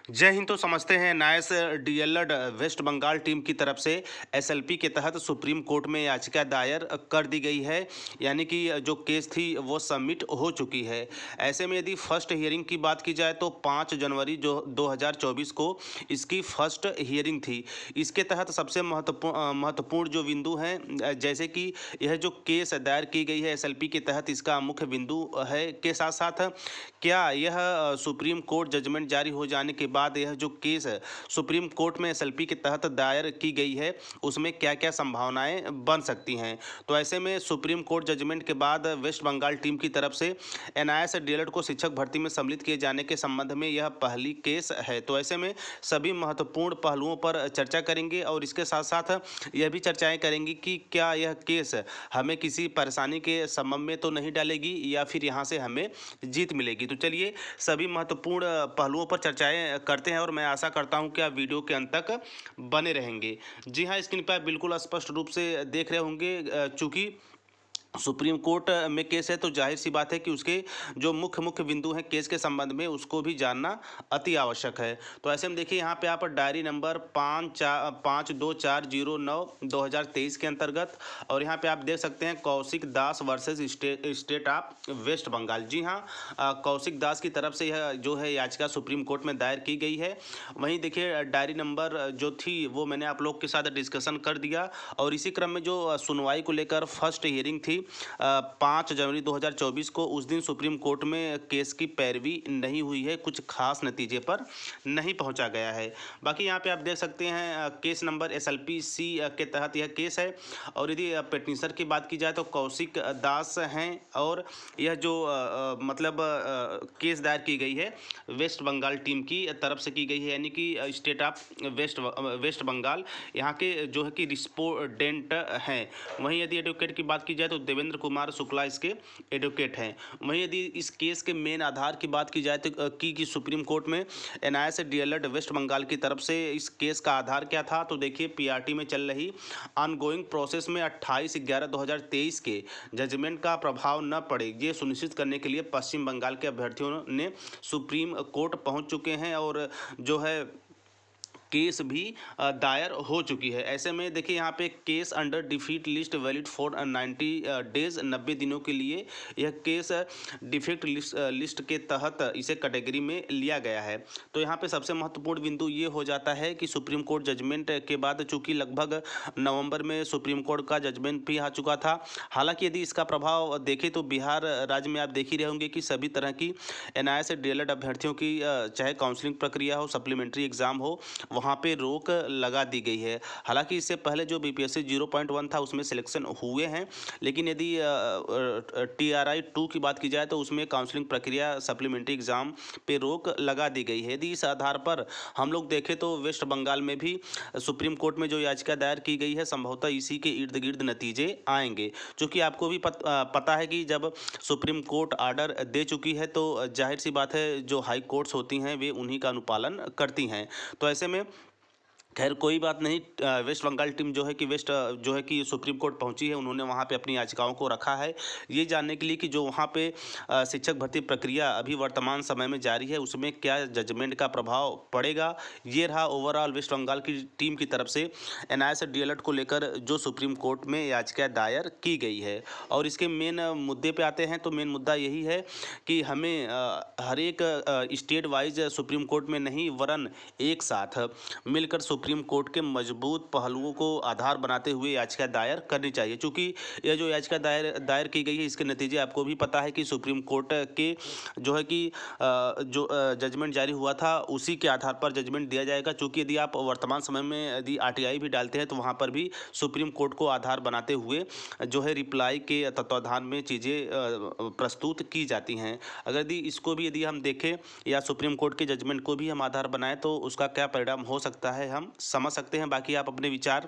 जय हिंद। तो समझते हैं NIOS DElEd West Bengal team की तरफ से एसएलपी के तहत सुप्रीम कोर्ट में याचिका दायर कर दी गई है, यानी कि जो केस थी वो सबमिट हो चुकी है। ऐसे में यदि फर्स्ट हियरिंग की बात की जाए तो 5 जनवरी जो 2024 को इसकी फर्स्ट हियरिंग थी। इसके तहत सबसे महत्वपूर्ण जो बिंदु हैं, जैसे कि यह जो केस दायर की गई है एसएलपी के तहत, इसका मुख्य बिंदु है के साथ साथ क्या यह सुप्रीम कोर्ट जजमेंट जारी हो जाने के बाद यह जो केस है सुप्रीम कोर्ट में एसएलपी के तहत दायर की गई है उसमें क्या क्या संभावनाएं बन सकती हैं। तो ऐसे में सुप्रीम कोर्ट जजमेंट के बाद वेस्ट बंगाल टीम की तरफ से एनआईएस डीएलएड को शिक्षक भर्ती में सम्मिलित किए जाने के संबंध में यह पहली केस है। तो ऐसे में सभी महत्वपूर्ण पहलुओं पर चर्चा करेंगे और इसके साथ साथ यह भी चर्चाएं करेंगे कि क्या यह केस हमें किसी परेशानी के संबंध में तो नहीं डालेगी या फिर यहाँ से हमें जीत मिलेगी। तो चलिए सभी महत्वपूर्ण पहलुओं पर चर्चाएं करते हैं और मैं आशा करता हूं कि आप वीडियो के अंत तक बने रहेंगे। जी हाँ, स्क्रीन पर आप बिल्कुल स्पष्ट रूप से देख रहे होंगे, चूंकि सुप्रीम कोर्ट में केस है तो जाहिर सी बात है कि उसके जो मुख्य मुख्य बिंदु हैं केस के संबंध में उसको भी जानना अति आवश्यक है। तो ऐसे में देखिए यहाँ पे आप डायरी नंबर 52409/2023 के अंतर्गत, और यहाँ पे आप देख सकते हैं Kaushik Das versus state of West Bengal. जी हाँ, कौशिक दास की तरफ से यह जो है याचिका सुप्रीम कोर्ट में दायर की गई है। वहीं देखिए डायरी नंबर जो थी वो मैंने आप लोग के साथ डिस्कशन कर दिया, और इसी क्रम में जो सुनवाई को लेकर फर्स्ट हियरिंग थी 5 जनवरी 2024 को, उस दिन सुप्रीम कोर्ट में केस की पैरवी नहीं हुई है, कुछ खास नतीजे पर नहीं पहुंचा गया है। बाकी यहाँ पे आप देख सकते हैं केस नंबर एसएलपी सी के तहत यह केस है, और यदि पेटिशनर की बात की जाए तो कौशिक दास हैं, और यह जो मतलब केस दायर की गई है वेस्ट बंगाल टीम की तरफ से की गई है, यानी कि स्टेट ऑफ वेस्ट बंगाल यहाँ के जो है कि रिस्पोंडेंट हैं। वहीं यदि एडवोकेट की बात की जाए तो देवेंद्र कुमार शुक्ला इसके एडवोकेट हैं। वहीं यदि इस केस के मेन आधार की बात की जाए तो कि सुप्रीम कोर्ट में एनआईएस डीएलएड वेस्ट बंगाल की तरफ से इस केस का आधार क्या था, तो देखिए पीआरटी में चल रही ऑनगोइंग प्रोसेस में 28/11/2023 के जजमेंट का प्रभाव न पड़े, ये सुनिश्चित करने के लिए पश्चिम बंगाल के अभ्यर्थियों ने सुप्रीम कोर्ट पहुंच चुके हैं और जो है केस भी दायर हो चुकी है। ऐसे में देखिए यहाँ पे case under defeat list valid for 90 days, 90 दिनों के लिए यह केस डिफेक्ट लिस्ट के तहत इसे कैटेगरी में लिया गया है। तो यहाँ पे सबसे महत्वपूर्ण बिंदु ये हो जाता है कि सुप्रीम कोर्ट जजमेंट के बाद चूंकि लगभग नवंबर में सुप्रीम कोर्ट का जजमेंट भी आ चुका था। हालांकि यदि इसका प्रभाव देखें तो बिहार राज्य में आप देख ही रहे होंगे कि सभी तरह की एनआईएस डीएलएड अभ्यर्थियों की चाहे काउंसलिंग प्रक्रिया हो, सप्लीमेंट्री एग्जाम हो, वहाँ पे रोक लगा दी गई है। हालांकि इससे पहले जो बीपीएससी 0.1 था उसमें सिलेक्शन हुए हैं, लेकिन यदि टीआरआई 2 की बात की जाए तो उसमें काउंसलिंग प्रक्रिया, सप्लीमेंट्री एग्जाम पे रोक लगा दी गई है। यदि इस आधार पर हम लोग देखें तो वेस्ट बंगाल में भी सुप्रीम कोर्ट में जो याचिका दायर की गई है संभवतः इसी के इर्द गिर्द नतीजे आएंगे। क्योंकि आपको भी पता है कि जब सुप्रीम कोर्ट आर्डर दे चुकी है तो जाहिर सी बात है जो हाई कोर्ट्स होती हैं वे उन्हीं का अनुपालन करती हैं। तो ऐसे में खैर कोई बात नहीं, वेस्ट बंगाल टीम जो है कि जो है कि सुप्रीम कोर्ट पहुंची है, उन्होंने वहां पे अपनी याचिकाओं को रखा है ये जानने के लिए कि जो वहां पे शिक्षक भर्ती प्रक्रिया अभी वर्तमान समय में जारी है उसमें क्या जजमेंट का प्रभाव पड़ेगा। ये रहा ओवरऑल वेस्ट बंगाल की टीम की तरफ से एनआईएस डीएलएड को लेकर जो सुप्रीम कोर्ट में याचिका दायर की गई है। और इसके मेन मुद्दे पे आते हैं तो मेन मुद्दा यही है कि हमें हर एक स्टेट वाइज सुप्रीम कोर्ट में नहीं वरन एक साथ मिलकर सुप्रीम कोर्ट के मजबूत पहलुओं को आधार बनाते हुए याचिका दायर करनी चाहिए। चूँकि यह जो याचिका दायर की गई है इसके नतीजे आपको भी पता है कि सुप्रीम कोर्ट के जो है कि जो जजमेंट जारी हुआ था उसी के आधार पर जजमेंट दिया जाएगा। चूँकि यदि आप वर्तमान समय में यदि आरटीआई भी डालते हैं तो वहाँ पर भी सुप्रीम कोर्ट को आधार बनाते हुए जो है रिप्लाई के तत्वाधान में चीज़ें प्रस्तुत की जाती हैं। अगर यदि इसको भी यदि हम देखें या सुप्रीम कोर्ट के जजमेंट को भी हम आधार बनाएं तो उसका क्या परिणाम हो सकता है हम समझ सकते हैं। बाकी आप अपने विचार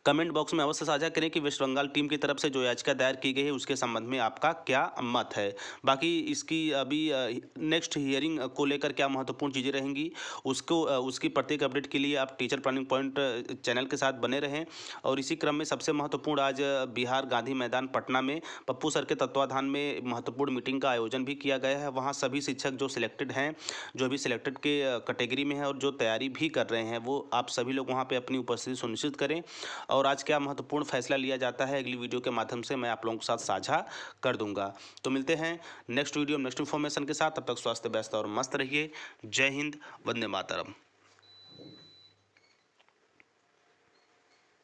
कमेंट बॉक्स में अवश्य साझा करें कि वेस्ट बंगाल टीम की तरफ से जो याचिका दायर की गई है उसके संबंध में आपका क्या मत है। बाकी इसकी अभी नेक्स्ट हियरिंग को लेकर क्या महत्वपूर्ण चीज़ें रहेंगी उसकी प्रत्येक अपडेट के लिए आप टीचर टर्निंग पॉइंट चैनल के साथ बने रहें। और इसी क्रम में सबसे महत्वपूर्ण आज बिहार गांधी मैदान पटना में पप्पू सर के तत्वाधान में महत्वपूर्ण मीटिंग का आयोजन भी किया गया है। वहाँ सभी शिक्षक जो सिलेक्टेड हैं, जो अभी सिलेक्टेड के कैटेगरी में हैं और जो तैयारी भी कर रहे हैं, वो आप सभी लोग वहाँ पे अपनी उपस्थिति सुनिश्चित करें। और आज क्या महत्वपूर्ण फैसला लिया जाता है अगली वीडियो के माध्यम से मैं आप लोगों के साथ साझा कर दूंगा। तो मिलते हैं नेक्स्ट वीडियो नेक्स्ट इन्फॉर्मेशन के साथ। तब तक स्वास्थ्य व्यस्त और मस्त रहिए। जय हिंद, वंदे मातरम।